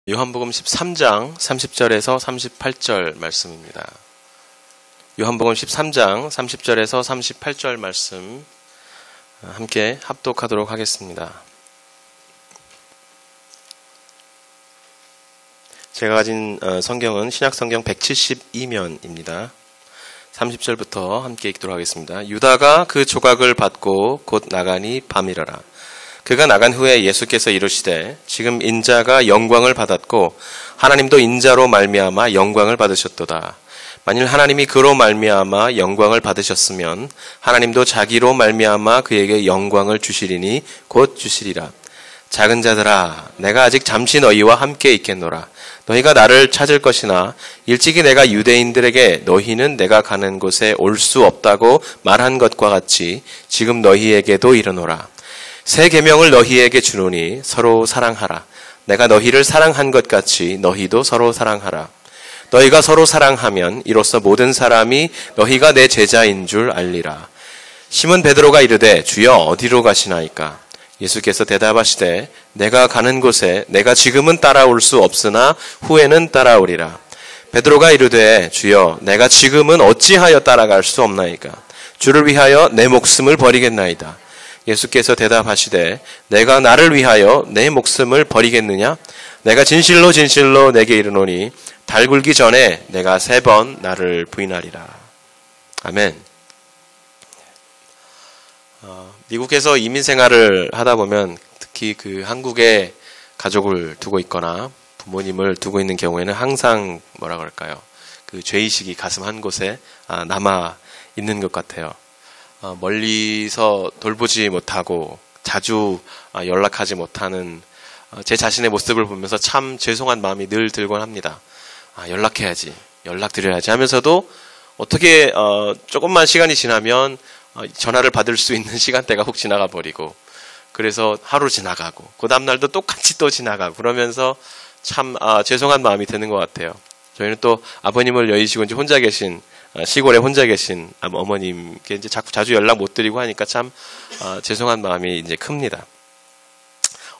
요한복음 13장 30절에서 38절 말씀입니다. 요한복음 13장 30절에서 38절 말씀 함께 합독하도록 하겠습니다. 제가 가진 성경은 신약성경 172면입니다. 30절부터 함께 읽도록 하겠습니다. 유다가 그 조각을 받고 곧 나가니 밤이러라. 그가 나간 후에 예수께서 이르시되 지금 인자가 영광을 받았고 하나님도 인자로 말미암아 영광을 받으셨도다. 만일 하나님이 그로 말미암아 영광을 받으셨으면 하나님도 자기로 말미암아 그에게 영광을 주시리니 곧 주시리라. 작은 자들아, 내가 아직 잠시 너희와 함께 있겠노라. 너희가 나를 찾을 것이나 일찍이 내가 유대인들에게 너희는 내가 가는 곳에 올 수 없다고 말한 것과 같이 지금 너희에게도 이르노라. 새 계명을 너희에게 주노니 서로 사랑하라. 내가 너희를 사랑한 것 같이 너희도 서로 사랑하라. 너희가 서로 사랑하면 이로써 모든 사람이 너희가 내 제자인 줄 알리라. 시몬 베드로가 이르되 주여 어디로 가시나이까? 예수께서 대답하시되 내가 가는 곳에 내가 지금은 따라올 수 없으나 후에는 따라오리라. 베드로가 이르되 주여 내가 지금은 어찌하여 따라갈 수 없나이까? 주를 위하여 내 목숨을 버리겠나이다. 예수께서 대답하시되 내가 나를 위하여 내 목숨을 버리겠느냐? 내가 진실로 진실로 내게 이르노니 달 굴기 전에 내가 3번 나를 부인하리라. 아멘. 미국에서 이민 생활을 하다 보면 특히 그 한국에 가족을 두고 있거나 부모님을 두고 있는 경우에는 항상 뭐라 그럴까요? 그 죄의식이 가슴 한 곳에 남아 있는 것 같아요. 멀리서 돌보지 못하고 자주 연락하지 못하는 제 자신의 모습을 보면서 참 죄송한 마음이 늘 들곤 합니다. 연락해야지, 연락드려야지 하면서도 어떻게 조금만 시간이 지나면 전화를 받을 수 있는 시간대가 훅 지나가 버리고 그래서 하루 지나가고 그 다음날도 똑같이 또 지나가고 그러면서 참 죄송한 마음이 드는 것 같아요. 저희는 또 아버님을 여의시고 이제 혼자 계신 시골에 혼자 계신 어머님께 이제 자주 연락 못 드리고 하니까 참 죄송한 마음이 이제 큽니다.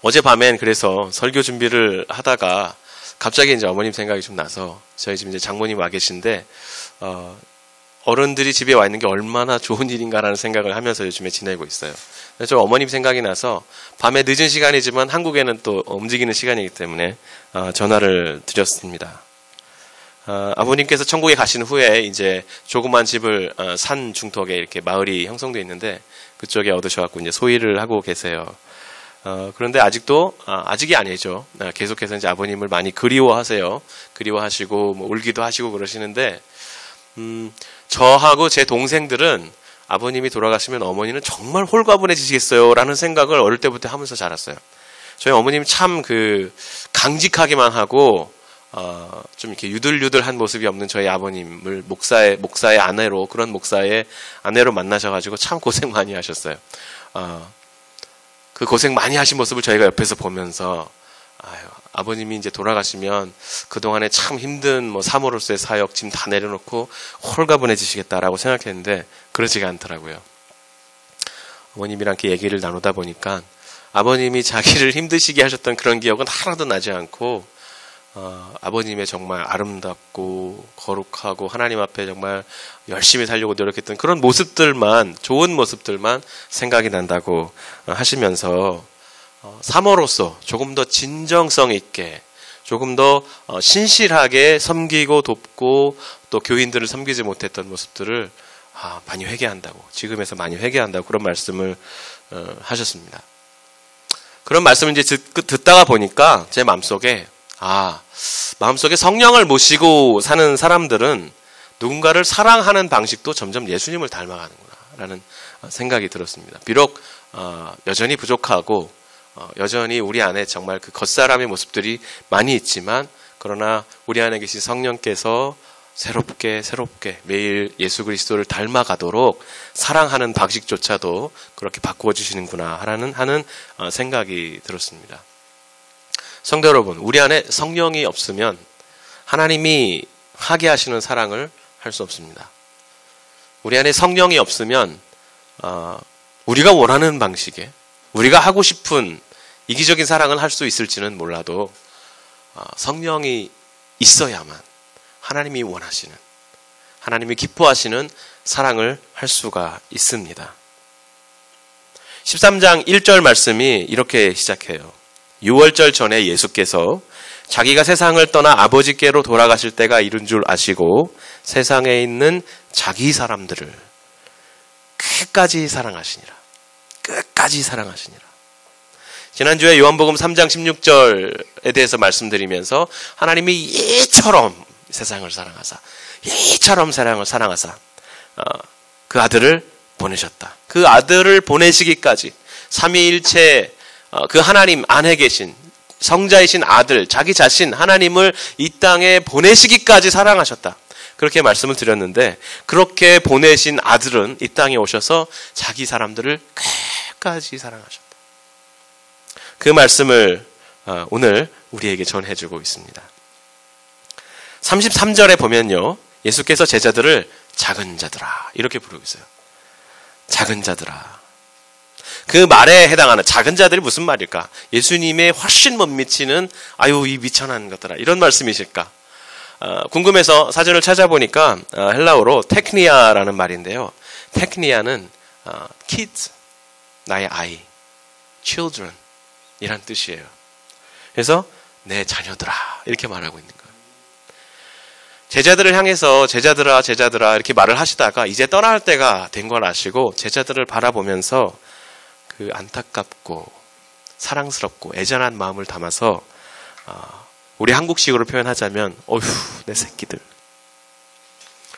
어젯밤엔 그래서 설교 준비를 하다가 갑자기 이제 어머님 생각이 좀 나서 저희 집 이제 장모님 와 계신데 어른들이 집에 와 있는 게 얼마나 좋은 일인가라는 생각을 하면서 요즘에 지내고 있어요. 그래서 어머님 생각이 나서 밤에 늦은 시간이지만 한국에는 또 움직이는 시간이기 때문에 전화를 드렸습니다. 아버님께서 천국에 가신 후에 이제 조그만 집을 산 중턱에 이렇게 마을이 형성되어 있는데 그쪽에 얻으셔갖고 이제 소유를 하고 계세요. 그런데 아직도 아직이 아니죠. 계속해서 이제 아버님을 많이 그리워하세요. 그리워하시고 뭐 울기도 하시고 그러시는데 저하고 제 동생들은 아버님이 돌아가시면 어머니는 정말 홀가분해지시겠어요라는 생각을 어릴 때부터 하면서 자랐어요. 저희 어머님 참 그 강직하기만 하고 좀 이렇게 유들유들한 모습이 없는 저희 아버님을 목사의 아내로 그런 목사의 아내로 만나셔가지고 참 고생 많이 하셨어요. 그 고생 많이 하신 모습을 저희가 옆에서 보면서 아버님이 이제 돌아가시면 그동안에 참 힘든 뭐 사모로서의 사역 짐 다 내려놓고 홀가분해지시겠다라고 생각했는데 그러지가 않더라고요. 어머님이랑 이렇게 얘기를 나누다 보니까 아버님이 자기를 힘드시게 하셨던 그런 기억은 하나도 나지 않고 아버님의 정말 아름답고 거룩하고 하나님 앞에 정말 열심히 살려고 노력했던 그런 모습들만 좋은 모습들만 생각이 난다고 하시면서 사모로서 조금 더 진정성 있게 조금 더 신실하게 섬기고 돕고 또 교인들을 섬기지 못했던 모습들을 많이 회개한다고 지금에서 많이 회개한다고 그런 말씀을 하셨습니다. 그런 말씀을 이제 듣다가 보니까 제 마음속에 마음속에 성령을 모시고 사는 사람들은 누군가를 사랑하는 방식도 점점 예수님을 닮아가는구나 라는 생각이 들었습니다. 비록 여전히 부족하고 여전히 우리 안에 정말 그 겉사람의 모습들이 많이 있지만 그러나 우리 안에 계신 성령께서 새롭게 매일 예수 그리스도를 닮아가도록 사랑하는 방식조차도 그렇게 바꾸어 주시는구나 하는 생각이 들었습니다. 성도 여러분, 우리 안에 성령이 없으면 하나님이 하게 하시는 사랑을 할 수 없습니다. 우리 안에 성령이 없으면 우리가 원하는 방식의 우리가 하고 싶은 이기적인 사랑을 할 수 있을지는 몰라도 성령이 있어야만 하나님이 원하시는, 하나님이 기뻐하시는 사랑을 할 수가 있습니다. 13장 1절 말씀이 이렇게 시작해요. 유월절 전에 예수께서 자기가 세상을 떠나 아버지께로 돌아가실 때가 이른 줄 아시고 세상에 있는 자기 사람들을 끝까지 사랑하시니라. 끝까지 사랑하시니라. 지난주에 요한복음 3장 16절에 대해서 말씀드리면서 하나님이 이처럼 세상을 사랑하사, 이처럼 세상을 사랑하사 그 아들을 보내셨다. 그 아들을 보내시기까지 삼위일체 그 하나님 안에 계신 성자이신 아들, 자기 자신 하나님을 이 땅에 보내시기까지 사랑하셨다. 그렇게 말씀을 드렸는데, 그렇게 보내신 아들은 이 땅에 오셔서 자기 사람들을 끝까지 사랑하셨다. 그 말씀을 오늘 우리에게 전해주고 있습니다. 33절에 보면요, 예수께서 제자들을 작은 자들아 이렇게 부르고 있어요. 작은 자들아. 그 말에 해당하는 작은 자들이 무슨 말일까? 예수님의 훨씬 못 미치는 아유 이 미천한 것들아 이런 말씀이실까? 궁금해서 사전을 찾아보니까 헬라어로 테크니아라는 말인데요. 테크니아는 kids, 나의 아이, children 이란 뜻이에요. 그래서 내 자녀들아 이렇게 말하고 있는 거예요. 제자들을 향해서 제자들아 제자들아 이렇게 말을 하시다가 이제 떠날 때가 된 걸 아시고 제자들을 바라보면서 그 안타깝고 사랑스럽고 애잔한 마음을 담아서 우리 한국식으로 표현하자면 어휴 내 새끼들,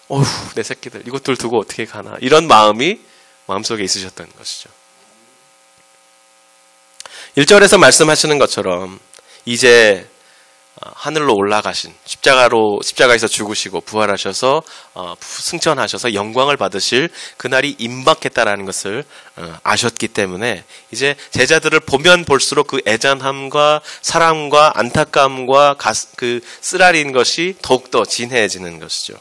어휴 내 새끼들 이것들 두고 어떻게 가나 이런 마음이 마음속에 있으셨던 것이죠. 1절에서 말씀하시는 것처럼 이제 하늘로 올라가신 십자가에서 죽으시고 부활하셔서 승천하셔서 영광을 받으실 그날이 임박했다라는 것을 아셨기 때문에 이제 제자들을 보면 볼수록 그 애잔함과 사랑과 안타까움과 그 쓰라린 것이 더욱더 진해지는 것이죠.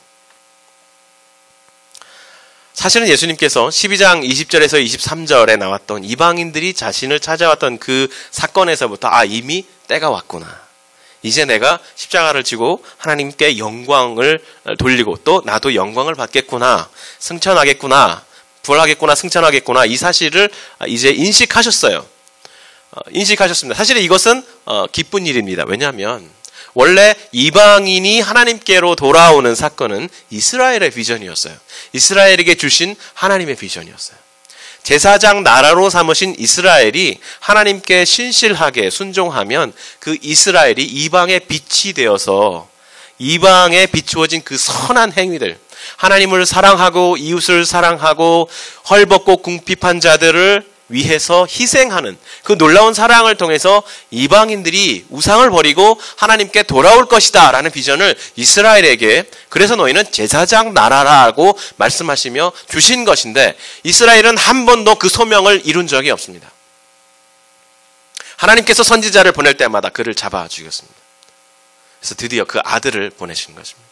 사실은 예수님께서 12장 20절에서 23절에 나왔던 이방인들이 자신을 찾아왔던 그 사건에서부터 이미 때가 왔구나. 이제 내가 십자가를 지고 하나님께 영광을 돌리고 또 나도 영광을 받겠구나. 승천하겠구나. 부활하겠구나. 승천하겠구나. 이 사실을 이제 인식하셨어요. 인식하셨습니다. 사실은 이것은 기쁜 일입니다. 왜냐하면 원래 이방인이 하나님께로 돌아오는 사건은 이스라엘의 비전이었어요. 이스라엘에게 주신 하나님의 비전이었어요. 제사장 나라로 삼으신 이스라엘이 하나님께 신실하게 순종하면 그 이스라엘이 이방의 빛이 되어서 이방에 비추어진 그 선한 행위들, 하나님을 사랑하고 이웃을 사랑하고 헐벗고 궁핍한 자들을 위해서 희생하는 그 놀라운 사랑을 통해서 이방인들이 우상을 버리고 하나님께 돌아올 것이다 라는 비전을 이스라엘에게, 그래서 너희는 제사장 나라라고 말씀하시며 주신 것인데, 이스라엘은 한 번도 그 소명을 이룬 적이 없습니다. 하나님께서 선지자를 보낼 때마다 그를 잡아 죽였습니다. 그래서 드디어 그 아들을 보내신 것입니다.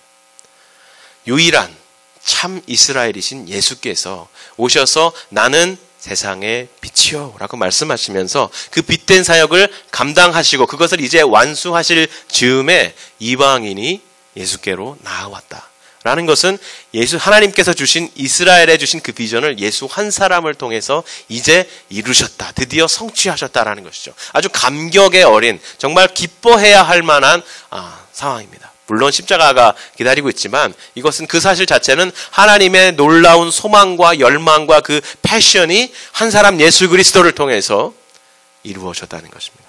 유일한 참 이스라엘이신 예수께서 오셔서 나는 세상의 빛이요 라고 말씀하시면서 그 빛된 사역을 감당하시고 그것을 이제 완수하실 즈음에 이방인이 예수께로 나아왔다 라는 것은 하나님께서 주신 이스라엘에 주신 그 비전을 예수 한 사람을 통해서 이제 이루셨다, 드디어 성취하셨다라는 것이죠. 아주 감격에 어린, 정말 기뻐해야 할 만한 상황입니다. 물론 십자가가 기다리고 있지만 이것은 그 사실 자체는 하나님의 놀라운 소망과 열망과 그 패션이 한 사람 예수 그리스도를 통해서 이루어졌다는 것입니다.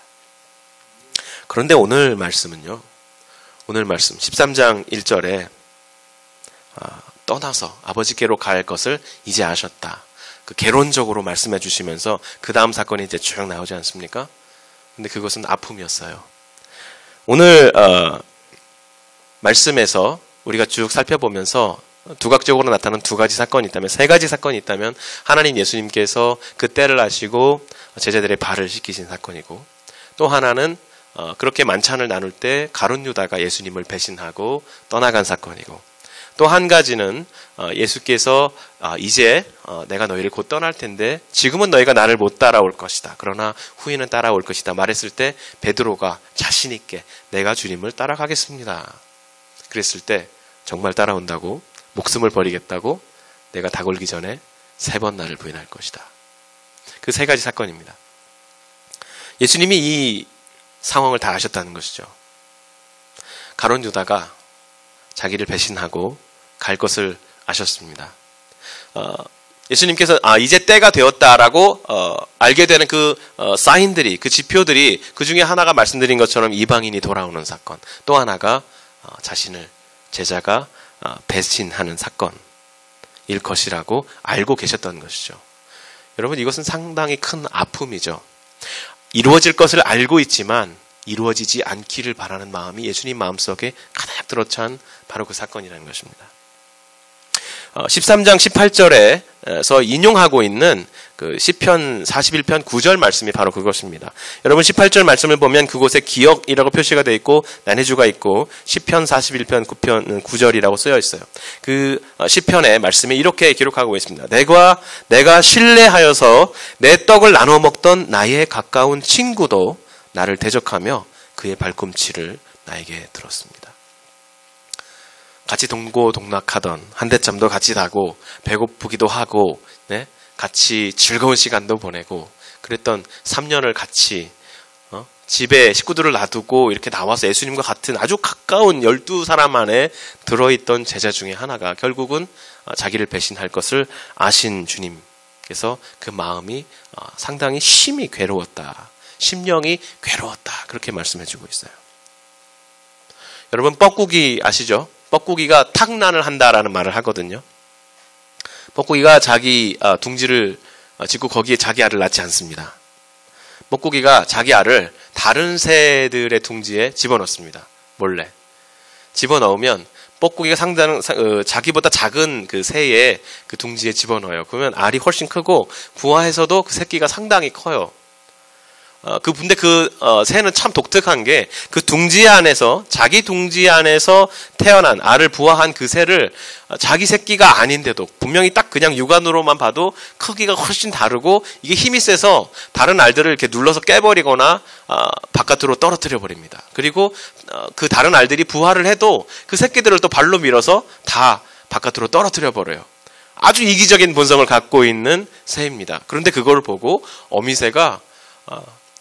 그런데 오늘 말씀은요, 오늘 말씀 13장 1절에 떠나서 아버지께로 갈 것을 이제 아셨다, 그 개론적으로 말씀해 주시면서 그 다음 사건이 이제 쭉 나오지 않습니까? 근데 그것은 아픔이었어요. 오늘 말씀에서 우리가 쭉 살펴보면서 두각적으로 나타나는 두 가지 사건이 있다면, 세 가지 사건이 있다면, 하나님 예수님께서 그 때를 아시고 제자들의 발을 씻기신 사건이고, 또 하나는 그렇게 만찬을 나눌 때 가룟 유다가 예수님을 배신하고 떠나간 사건이고, 또 한 가지는 예수께서 이제 내가 너희를 곧 떠날 텐데 지금은 너희가 나를 못 따라올 것이다. 그러나 후에는 따라올 것이다. 말했을 때 베드로가 자신 있게 내가 주님을 따라가겠습니다. 그랬을 때 정말 따라온다고, 목숨을 버리겠다고, 내가 다골기 전에 3번 나를 부인할 것이다. 그 3가지 사건입니다. 예수님이 이 상황을 다 아셨다는 것이죠. 가룟 유다가 자기를 배신하고 갈 것을 아셨습니다. 예수님께서 이제 때가 되었다라고 알게 되는 그 사인들이, 그 지표들이, 그 중에 하나가 말씀드린 것처럼 이방인이 돌아오는 사건, 또 하나가 자신을 제자가 배신하는 사건일 것이라고 알고 계셨던 것이죠. 여러분, 이것은 상당히 큰 아픔이죠. 이루어질 것을 알고 있지만 이루어지지 않기를 바라는 마음이 예수님 마음속에 가득 들어찬 바로 그 사건이라는 것입니다. 13장 18절에서 인용하고 있는 그 시편 41편 9절 말씀이 바로 그것입니다. 여러분 18절 말씀을 보면 그곳에 기억이라고 표시가 되어 있고 난해주가 있고 시편 41편 9절이라고 쓰여 있어요. 그 시편의 말씀이 이렇게 기록하고 있습니다. 내가 신뢰하여서 내 떡을 나눠 먹던 나의 가까운 친구도 나를 대적하며 그의 발꿈치를 나에게 들었습니다. 같이 동고동락하던 한대짬도 같이 자고 배고프기도 하고 같이 즐거운 시간도 보내고 그랬던 3년을 같이 집에 식구들을 놔두고 이렇게 나와서 예수님과 같은 아주 가까운 12사람 안에 들어있던 제자 중에 하나가 결국은 자기를 배신할 것을 아신 주님께서 그 마음이 상당히 심히 괴로웠다. 심령이 괴로웠다. 그렇게 말씀해주고 있어요. 여러분 뻐꾸기 아시죠? 뻐꾸기가 탁란을 한다라는 말을 하거든요. 뻐꾸기가 자기 둥지를 짓고 거기에 자기 알을 낳지 않습니다. 뻐꾸기가 자기 알을 다른 새들의 둥지에 집어넣습니다. 몰래. 집어넣으면 뻐꾸기가 자기보다 작은 그 새의 그 둥지에 집어넣어요. 그러면 알이 훨씬 크고 부화해서도 그 새끼가 상당히 커요. 근데 새는 참 독특한 게 그 둥지 안에서, 자기 둥지 안에서 태어난 알을 부화한 그 새를 자기 새끼가 아닌데도 분명히 딱 그냥 육안으로만 봐도 크기가 훨씬 다르고 이게 힘이 세서 다른 알들을 이렇게 눌러서 깨버리거나 바깥으로 떨어뜨려 버립니다. 그리고 그 다른 알들이 부화를 해도 그 새끼들을 또 발로 밀어서 다 바깥으로 떨어뜨려 버려요. 아주 이기적인 본성을 갖고 있는 새입니다. 그런데 그걸 보고 어미새가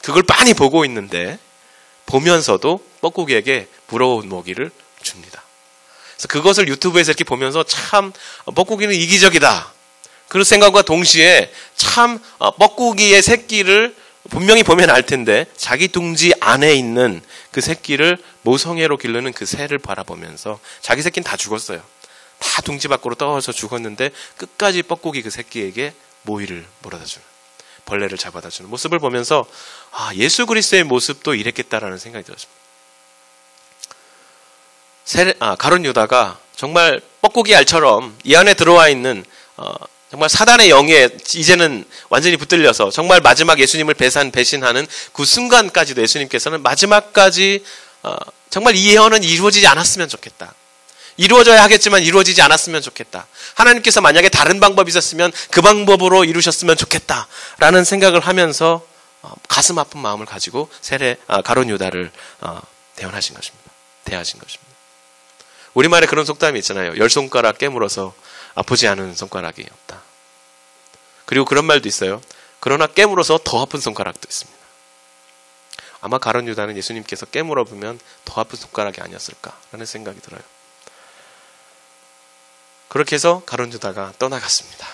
그걸 빤히 보고 있는데 보면서도 뻐꾸기에게 부러운 먹이를 줍니다. 그래서 그것을 유튜브에서 이렇게 보면서 참 뻐꾸기는 이기적이다. 그런 생각과 동시에 참 뻐꾸기의 새끼를 분명히 보면 알 텐데 자기 둥지 안에 있는 그 새끼를 모성애로 기르는 그 새를 바라보면서 자기 새끼는 다 죽었어요. 다 둥지 밖으로 떨어져 죽었는데 끝까지 뻐꾸기 그 새끼에게 모이를 몰아다 주는, 벌레를 잡아다 주는 모습을 보면서 예수 그리스도의 모습도 이랬겠다라는 생각이 들었습니다. 가룟 유다가 정말 뻐꾸기 알처럼 이 안에 들어와 있는 정말 사단의 영에 이제는 완전히 붙들려서 정말 마지막 예수님을 배신하는 그 순간까지도 예수님께서는 마지막까지 정말 이 예언은 이루어지지 않았으면 좋겠다. 이루어져야 하겠지만 이루어지지 않았으면 좋겠다. 하나님께서 만약에 다른 방법이 있었으면 그 방법으로 이루셨으면 좋겠다라는 생각을 하면서 가슴 아픈 마음을 가지고 가룟 유다를 대하신 것입니다. 우리말에 그런 속담이 있잖아요. 10손가락 깨물어서 아프지 않은 손가락이 없다. 그리고 그런 말도 있어요. 그러나 깨물어서 더 아픈 손가락도 있습니다. 아마 가룟 유다는 예수님께서 깨물어 보면 더 아픈 손가락이 아니었을까라는 생각이 들어요. 그렇게 해서 가룟 유다가 떠나갔습니다.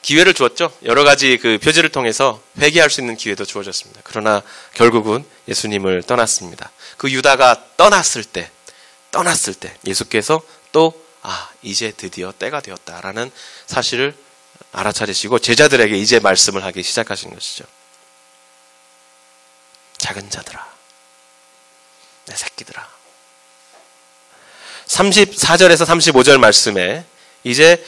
기회를 주었죠. 여러 가지 그 표지를 통해서 회개할 수 있는 기회도 주어졌습니다. 그러나 결국은 예수님을 떠났습니다. 그 유다가 떠났을 때 예수께서 또 이제 드디어 때가 되었다라는 사실을 알아차리시고 제자들에게 이제 말씀을 하기 시작하신 것이죠. 작은 자들아, 내 새끼들아. 34절에서 35절 말씀에 이제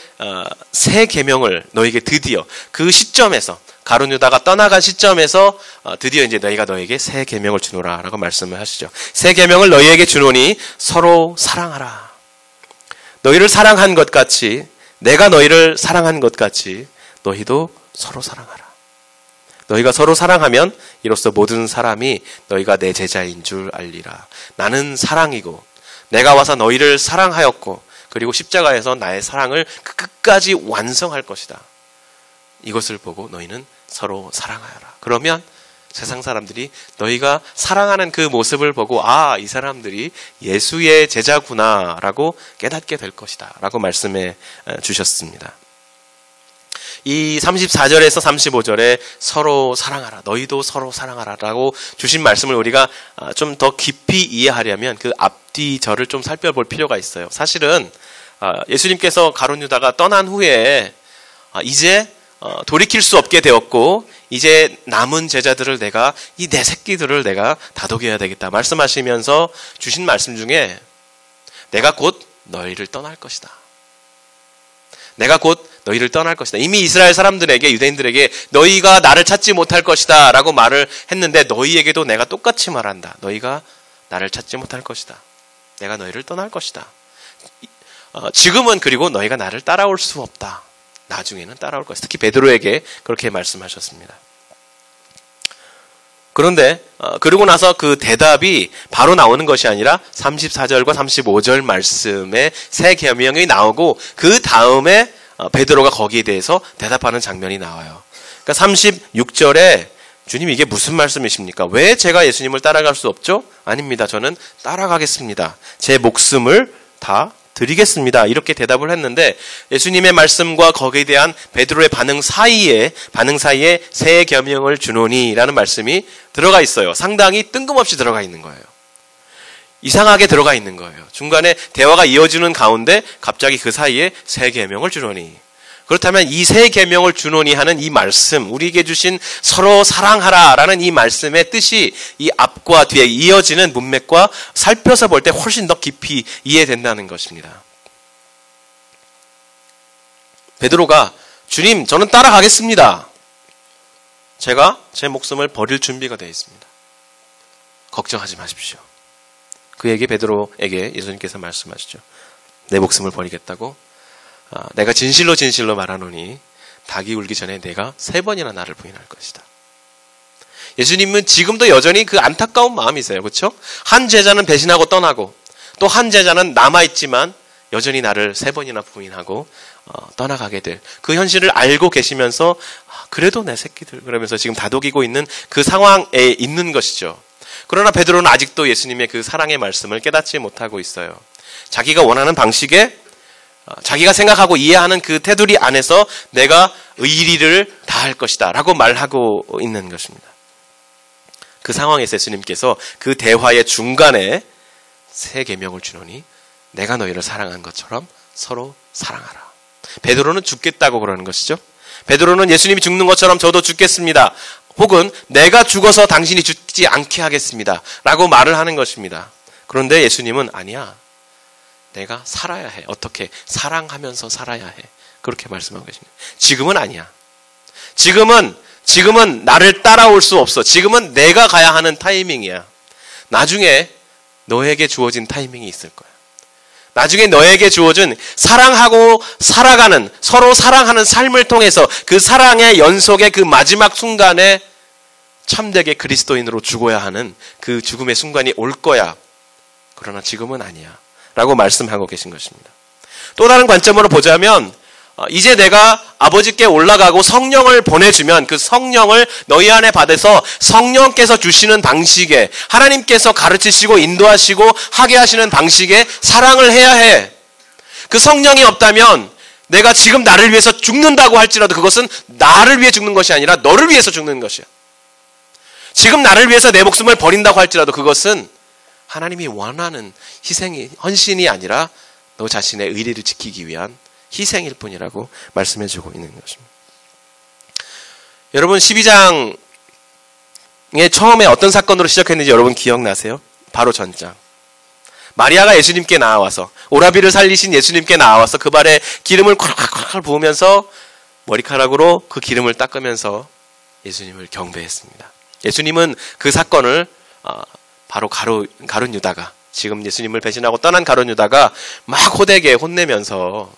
새 계명을 너에게 드디어 그 시점에서 가룟 유다가 떠나간 시점에서 드디어 이제 너희가 너에게 새 계명을 주노라라고 말씀을 하시죠. 새 계명을 너희에게 주노니 서로 사랑하라. 너희를 사랑한 것 같이, 내가 너희를 사랑한 것 같이 너희도 서로 사랑하라. 너희가 서로 사랑하면 이로써 모든 사람이 너희가 내 제자인 줄 알리라. 나는 사랑이고 내가 와서 너희를 사랑하였고 그리고 십자가에서 나의 사랑을 끝까지 완성할 것이다. 이것을 보고 너희는 서로 사랑하여라. 그러면 세상 사람들이 너희가 사랑하는 그 모습을 보고 아, 이 사람들이 예수의 제자구나 라고 깨닫게 될 것이다 라고 말씀해 주셨습니다. 이 34절에서 35절에 서로 사랑하라, 너희도 서로 사랑하라 라고 주신 말씀을 우리가 좀 더 깊이 이해하려면 그 앞뒤 절을 좀 살펴볼 필요가 있어요. 사실은 예수님께서 가룟 유다가 떠난 후에 이제 돌이킬 수 없게 되었고 이제 남은 제자들을 내가 이 내 새끼들을 내가 다독여야 되겠다 말씀하시면서 주신 말씀 중에 내가 곧 너희를 떠날 것이다. 내가 곧 너희를 떠날 것이다. 이미 이스라엘 사람들에게, 유대인들에게 너희가 나를 찾지 못할 것이다 라고 말을 했는데 너희에게도 내가 똑같이 말한다. 너희가 나를 찾지 못할 것이다. 내가 너희를 떠날 것이다. 지금은 그리고 너희가 나를 따라올 수 없다. 나중에는 따라올 것이다. 특히 베드로에게 그렇게 말씀하셨습니다. 그런데 그러고 나서 그 대답이 바로 나오는 것이 아니라 34절과 35절 말씀에 새 계명이 나오고 그 다음에 베드로가 거기에 대해서 대답하는 장면이 나와요. 그러니까 36절에 주님 이게 무슨 말씀이십니까? 왜 제가 예수님을 따라갈 수 없죠? 아닙니다. 저는 따라가겠습니다. 제 목숨을 다 드리겠습니다. 이렇게 대답을 했는데 예수님의 말씀과 거기에 대한 베드로의 반응 사이에 새 계명을 주노니라는 말씀이 들어가 있어요. 상당히 뜬금없이 들어가 있는 거예요. 이상하게 들어가 있는 거예요. 중간에 대화가 이어지는 가운데 갑자기 그 사이에 새 계명을 주노니. 그렇다면 이 새 계명을 주노니 하는 이 말씀, 우리에게 주신 서로 사랑하라라는 이 말씀의 뜻이 이 앞과 뒤에 이어지는 문맥과 살펴서 볼 때 훨씬 더 깊이 이해된다는 것입니다. 베드로가 주님, 저는 따라가겠습니다. 제가 제 목숨을 버릴 준비가 되어 있습니다. 걱정하지 마십시오. 그에게 베드로에게 예수님께서 말씀하시죠. 내 목숨을 버리겠다고? 내가 진실로 말하노니 닭이 울기 전에 내가 3번이나 나를 부인할 것이다. 예수님은 지금도 여전히 그 안타까운 마음이세요. 그렇죠? 한 제자는 배신하고 떠나고 또 한 제자는 남아있지만 여전히 나를 3번이나 부인하고 떠나가게 될 그 현실을 알고 계시면서 그래도 내 새끼들 그러면서 지금 다독이고 있는 그 상황에 있는 것이죠. 그러나 베드로는 아직도 예수님의 그 사랑의 말씀을 깨닫지 못하고 있어요. 자기가 원하는 방식에 자기가 생각하고 이해하는 그 테두리 안에서 내가 의리를 다할 것이다 라고 말하고 있는 것입니다. 그 상황에서 예수님께서 그 대화의 중간에 새 계명을 주노니 내가 너희를 사랑한 것처럼 서로 사랑하라. 베드로는 죽겠다고 그러는 것이죠. 베드로는 예수님이 죽는 것처럼 저도 죽겠습니다. 혹은 내가 죽어서 당신이 죽지 않게 하겠습니다 라고 말을 하는 것입니다. 그런데 예수님은 아니야. 내가 살아야 해. 어떻게? 사랑하면서 살아야 해. 그렇게 말씀하고 계십니다. 지금은 아니야. 지금은 나를 따라올 수 없어. 지금은 내가 가야 하는 타이밍이야. 나중에 너에게 주어진 타이밍이 있을 거야. 나중에 너에게 주어진 사랑하고 살아가는, 서로 사랑하는 삶을 통해서 그 사랑의 연속의 그 마지막 순간에 참되게 그리스도인으로 죽어야 하는 그 죽음의 순간이 올 거야. 그러나 지금은 아니야. 라고 말씀하고 계신 것입니다. 또 다른 관점으로 보자면 이제 내가 아버지께 올라가고 성령을 보내주면 그 성령을 너희 안에 받아서 성령께서 주시는 방식에 하나님께서 가르치시고 인도하시고 하게 하시는 방식에 사랑을 해야 해. 그 성령이 없다면 내가 지금 나를 위해서 죽는다고 할지라도 그것은 나를 위해 죽는 것이 아니라 너를 위해서 죽는 것이야. 지금 나를 위해서 내 목숨을 버린다고 할지라도 그것은 하나님이 원하는 희생이, 헌신이 아니라 너 자신의 의리를 지키기 위한 희생일 뿐이라고 말씀해주고 있는 것입니다. 여러분 12장에 처음에 어떤 사건으로 시작했는지 여러분 기억나세요? 바로 전장. 마리아가 예수님께 나와서 오라비를 살리신 예수님께 나와서 그 발에 기름을 콸콸콸 부으면서 머리카락으로 그 기름을 닦으면서 예수님을 경배했습니다. 예수님은 그 사건을 바로 가룟 유다가 지금 예수님을 배신하고 떠난 가룟 유다가 막 호되게 혼내면서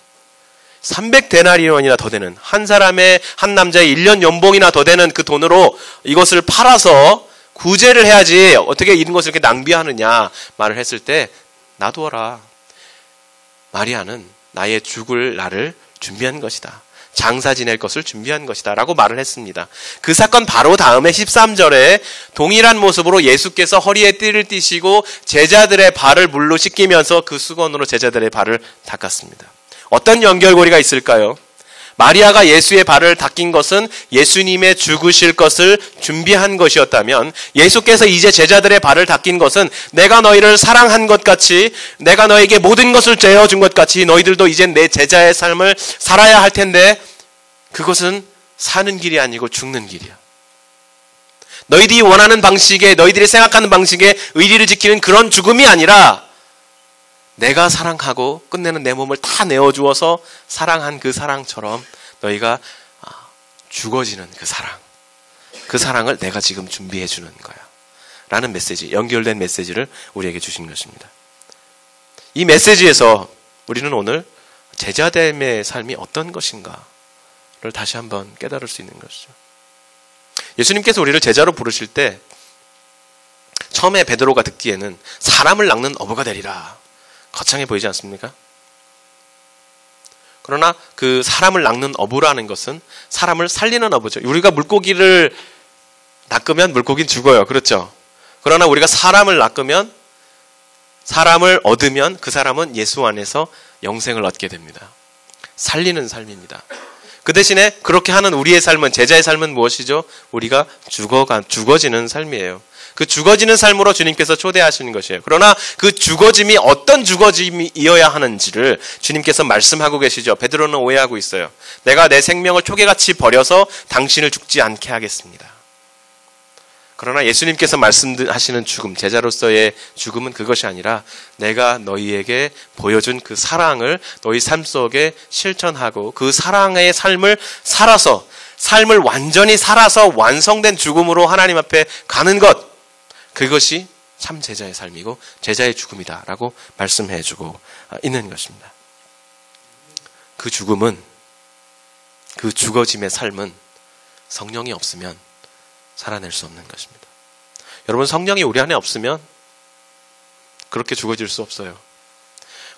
300데나리온이나 더 되는 한 사람의 한 남자의 1년 연봉이나 더 되는 그 돈으로 이것을 팔아서 구제를 해야지 어떻게 이런 것을 이렇게 낭비하느냐 말을 했을 때 놔두어라. 마리아는 나의 죽을 날을 준비한 것이다. 장사 지낼 것을 준비한 것이다 라고 말을 했습니다. 그 사건 바로 다음에 13절에 동일한 모습으로 예수께서 허리에 띠를 띠시고 제자들의 발을 물로 씻기면서 그 수건으로 제자들의 발을 닦았습니다. 어떤 연결고리가 있을까요? 마리아가 예수의 발을 닦인 것은 예수님의 죽으실 것을 준비한 것이었다면 예수께서 이제 제자들의 발을 닦인 것은 내가 너희를 사랑한 것 같이 내가 너에게 모든 것을 죄어준 것 같이 너희들도 이제 내 제자의 삶을 살아야 할 텐데 그것은 사는 길이 아니고 죽는 길이야. 너희들이 원하는 방식에 너희들이 생각하는 방식에 의리를 지키는 그런 죽음이 아니라 내가 사랑하고 끝내는 내 몸을 다 내어주어서 사랑한 그 사랑처럼 너희가 죽어지는 그 사랑을 내가 지금 준비해 주는 거야 라는 메시지, 연결된 메시지를 우리에게 주신 것입니다. 이 메시지에서 우리는 오늘 제자됨의 삶이 어떤 것인가를 다시 한번 깨달을 수 있는 것이죠. 예수님께서 우리를 제자로 부르실 때 처음에 베드로가 듣기에는 사람을 낚는 어부가 되리라 거창해 보이지 않습니까? 그러나 그 사람을 낚는 어부라는 것은 사람을 살리는 어부죠. 우리가 물고기를 낚으면 물고기는 죽어요. 그렇죠? 그러나 우리가 사람을 낚으면 사람을 얻으면 그 사람은 예수 안에서 영생을 얻게 됩니다. 살리는 삶입니다. 그 대신에 그렇게 하는 우리의 삶은 제자의 삶은 무엇이죠? 우리가 죽어지는 삶이에요. 그 죽어지는 삶으로 주님께서 초대하시는 것이에요. 그러나 그 죽어짐이 어떤 죽어짐이어야 하는지를 주님께서 말씀하고 계시죠. 베드로는 오해하고 있어요. 내가 내 생명을 초계같이 버려서 당신을 죽지 않게 하겠습니다. 그러나 예수님께서 말씀하시는 죽음, 제자로서의 죽음은 그것이 아니라 내가 너희에게 보여준 그 사랑을 너희 삶 속에 실천하고 그 사랑의 삶을 살아서 삶을 완전히 살아서 완성된 죽음으로 하나님 앞에 가는 것, 그것이 참 제자의 삶이고 제자의 죽음이다라고 말씀해주고 있는 것입니다. 그 죽음은, 그 죽어짐의 삶은 성령이 없으면 살아낼 수 없는 것입니다. 여러분, 성령이 우리 안에 없으면 그렇게 죽어질 수 없어요.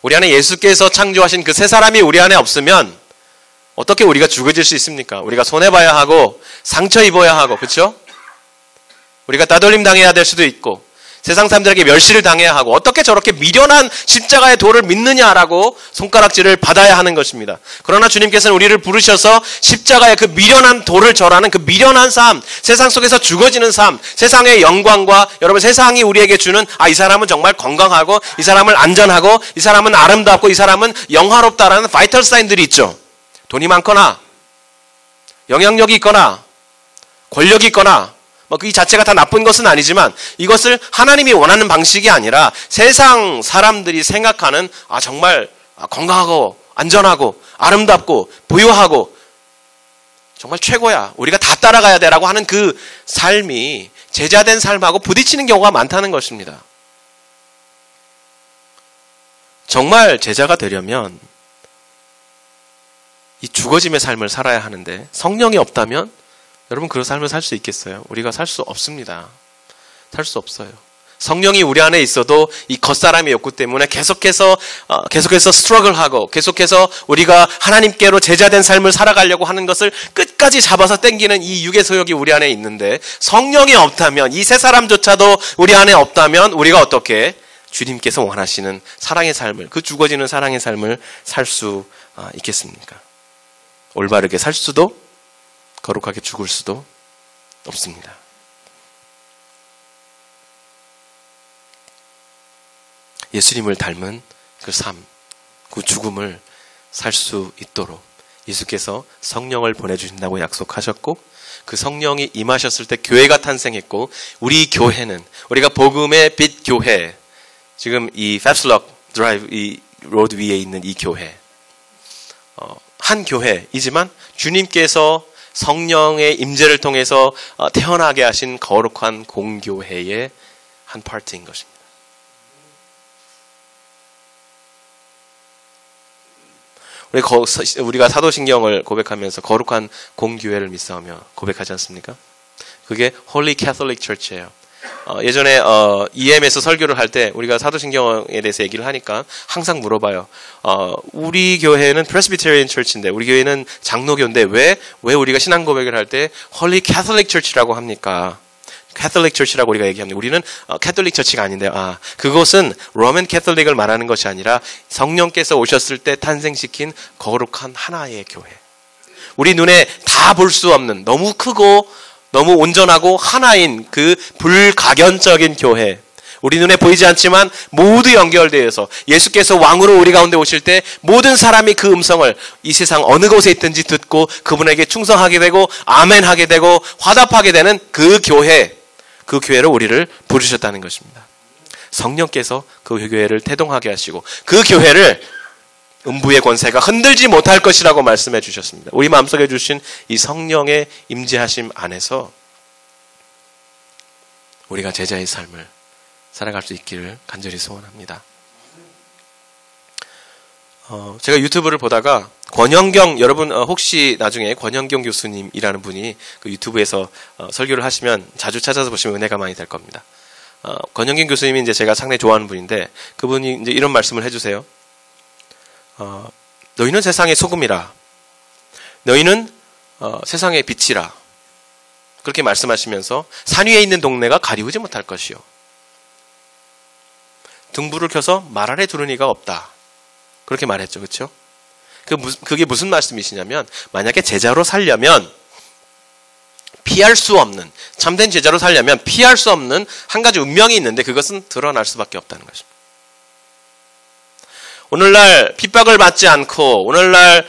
우리 안에 예수께서 창조하신 그 새 사람이 우리 안에 없으면 어떻게 우리가 죽어질 수 있습니까? 우리가 손해봐야 하고 상처 입어야 하고, 그렇죠? 우리가 따돌림 당해야 될 수도 있고 세상 사람들에게 멸시를 당해야 하고 어떻게 저렇게 미련한 십자가의 도를 믿느냐라고 손가락질을 받아야 하는 것입니다. 그러나 주님께서는 우리를 부르셔서 십자가의 그 미련한 도를 절하는 그 미련한 삶, 세상 속에서 죽어지는 삶, 세상의 영광과 여러분 세상이 우리에게 주는 이 사람은 정말 건강하고 이 사람은 안전하고 이 사람은 아름답고 이 사람은 영화롭다라는 바이털 사인들이 있죠. 돈이 많거나 영향력이 있거나 권력이 있거나 이 자체가 다 나쁜 것은 아니지만 이것을 하나님이 원하는 방식이 아니라 세상 사람들이 생각하는 정말 건강하고 안전하고 아름답고 부유하고 정말 최고야, 우리가 다 따라가야 돼라고 하는 그 삶이 제자된 삶하고 부딪히는 경우가 많다는 것입니다. 정말 제자가 되려면 이 죽어짐의 삶을 살아야 하는데 성령이 없다면 여러분 그 삶을 살 수 있겠어요? 우리가 살 수 없습니다. 살 수 없어요. 성령이 우리 안에 있어도 이 겉사람의 욕구 때문에 계속해서 스트러글하고 계속해서 우리가 하나님께로 제자된 삶을 살아가려고 하는 것을 끝까지 잡아서 당기는 이 육의 소욕이 우리 안에 있는데 성령이 없다면, 이 세 사람조차도 우리 안에 없다면 우리가 어떻게 주님께서 원하시는 사랑의 삶을, 그 죽어지는 사랑의 삶을 살 수 있겠습니까? 올바르게 살 수도 거룩하게 죽을 수도 없습니다. 예수님을 닮은 그 삶, 그 죽음을 살 수 있도록 예수께서 성령을 보내주신다고 약속하셨고 그 성령이 임하셨을 때 교회가 탄생했고 우리 교회는, 우리가 복음의 빛 교회, 지금 이 팹슬럭 드라이브 이 로드 위에 있는 이 교회, 한 교회이지만 주님께서 성령의 임재를 통해서 태어나게 하신 거룩한 공교회의 한 파트인 것입니다. 우리가 사도신경을 고백하면서 거룩한 공교회를 믿사오며 고백하지 않습니까? 그게 Holy Catholic Church예요. 예전에 EM에서 설교를 할 때 우리가 사도신경에 대해서 얘기를 하니까 항상 물어봐요. 우리 교회는 Presbyterian Church인데, 우리 교회는 장로교인데 왜 우리가 신앙 고백을 할 때 Holy Catholic Church라고 합니까? Catholic Church라고 우리가 얘기합니다. 우리는 Catholic Church가 아닌데, 그것은 Roman Catholic을 말하는 것이 아니라 성령께서 오셨을 때 탄생시킨 거룩한 하나의 교회. 우리 눈에 다 볼 수 없는, 너무 크고 너무 온전하고 하나인 그 불가견적인 교회. 우리 눈에 보이지 않지만 모두 연결되어서 예수께서 왕으로 우리 가운데 오실 때 모든 사람이 그 음성을 이 세상 어느 곳에 있든지 듣고 그분에게 충성하게 되고 아멘하게 되고 화답하게 되는 그 교회, 그 교회로 우리를 부르셨다는 것입니다. 성령께서 그 교회를 태동하게 하시고 그 교회를 음부의 권세가 흔들지 못할 것이라고 말씀해 주셨습니다. 우리 마음속에 주신 이 성령의 임재하심 안에서 우리가 제자의 삶을 살아갈 수 있기를 간절히 소원합니다. 제가 유튜브를 보다가 권영경, 여러분 혹시 나중에 권영경 교수님이라는 분이 그 유튜브에서 설교를 하시면 자주 찾아서 보시면 은혜가 많이 될 겁니다. 권영경 교수님이 이제 제가 상당히 좋아하는 분인데 그분이 이제 이런 말씀을 해주세요. 너희는 세상의 소금이라. 너희는 세상의 빛이라. 그렇게 말씀하시면서 산 위에 있는 동네가 가리우지 못할 것이요. 등불을 켜서 말 아래 두는 이가 없다. 그렇게 말했죠. 그렇죠? 그게 무슨 말씀이시냐면 만약에 제자로 살려면 피할 수 없는, 참된 제자로 살려면 피할 수 없는 한 가지 운명이 있는데 그것은 드러날 수밖에 없다는 것입니다. 오늘날 핍박을 받지 않고 오늘날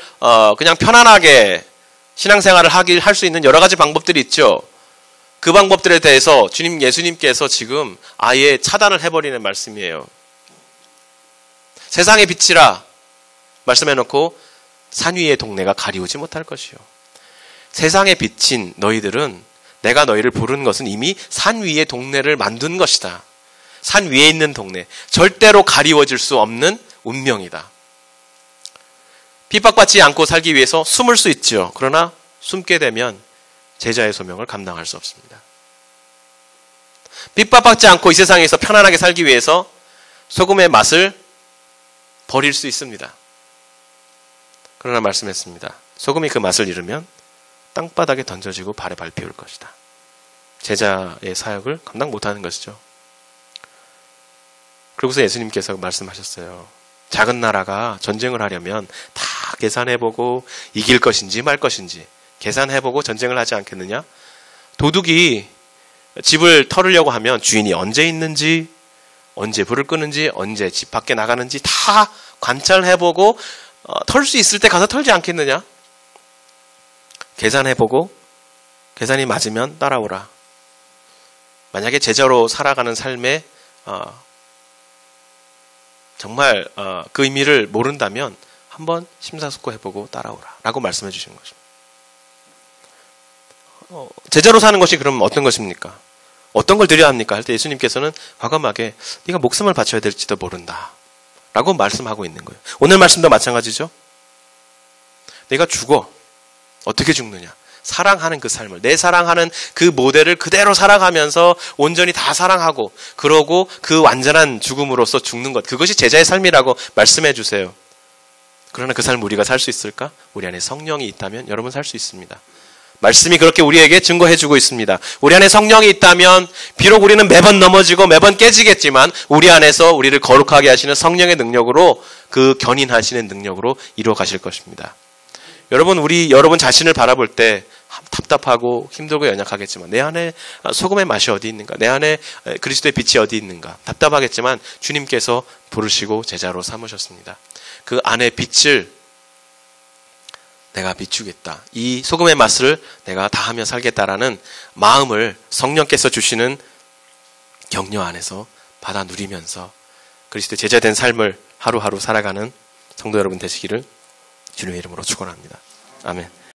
그냥 편안하게 신앙생활을 할 수 있는 여러 가지 방법들이 있죠. 그 방법들에 대해서 예수님께서 지금 아예 차단을 해버리는 말씀이에요. 세상의 빛이라 말씀해놓고 산 위의 동네가 가리우지 못할 것이요. 세상의 빛인 너희들은 내가 너희를 부른 것은 이미 산 위의 동네를 만든 것이다. 산 위에 있는 동네, 절대로 가리워질 수 없는 운명이다. 핍박받지 않고 살기 위해서 숨을 수 있죠. 그러나 숨게 되면 제자의 소명을 감당할 수 없습니다. 핍박받지 않고 이 세상에서 편안하게 살기 위해서 소금의 맛을 버릴 수 있습니다. 그러나 말씀했습니다. 소금이 그 맛을 잃으면 땅바닥에 던져지고 발에 밟히올 것이다. 제자의 사역을 감당 못하는 것이죠. 그러고서 예수님께서 말씀하셨어요. 작은 나라가 전쟁을 하려면 다 계산해보고 이길 것인지 말 것인지 계산해보고 전쟁을 하지 않겠느냐? 도둑이 집을 털으려고 하면 주인이 언제 있는지, 언제 불을 끄는지, 언제 집 밖에 나가는지 다 관찰해보고 털 수 있을 때 가서 털지 않겠느냐? 계산해보고 계산이 맞으면 따라오라. 만약에 제자로 살아가는 삶에 정말 그 의미를 모른다면 한번 심사숙고해보고 따라오라 라고 말씀해 주시는 것입니다. 제자로 사는 것이 그럼 어떤 것입니까? 어떤 걸 드려야 합니까? 할 때 예수님께서는 과감하게 네가 목숨을 바쳐야 될지도 모른다 라고 말씀하고 있는 거예요. 오늘 말씀도 마찬가지죠. 내가 죽어. 어떻게 죽느냐? 사랑하는 그 삶을, 내 사랑하는 그 모델을 그대로 살아가면서 온전히 다 사랑하고 그러고 그 완전한 죽음으로써 죽는 것, 그것이 제자의 삶이라고 말씀해 주세요. 그러나 그 삶 우리가 살 수 있을까? 우리 안에 성령이 있다면 여러분 살 수 있습니다. 말씀이 그렇게 우리에게 증거해 주고 있습니다. 우리 안에 성령이 있다면 비록 우리는 매번 넘어지고 매번 깨지겠지만 우리 안에서 우리를 거룩하게 하시는 성령의 능력으로 그 견인하시는 능력으로 이루어 가실 것입니다. 여러분 자신을 바라볼 때 답답하고 힘들고 연약하겠지만 내 안에 소금의 맛이 어디 있는가? 내 안에 그리스도의 빛이 어디 있는가? 답답하겠지만 주님께서 부르시고 제자로 삼으셨습니다. 그 안에 빛을 내가 비추겠다. 이 소금의 맛을 내가 다하며 살겠다라는 마음을 성령께서 주시는 격려 안에서 받아 누리면서 그리스도의 제자된 삶을 하루하루 살아가는 성도 여러분 되시기를 주님의 이름으로 축원합니다. 아멘.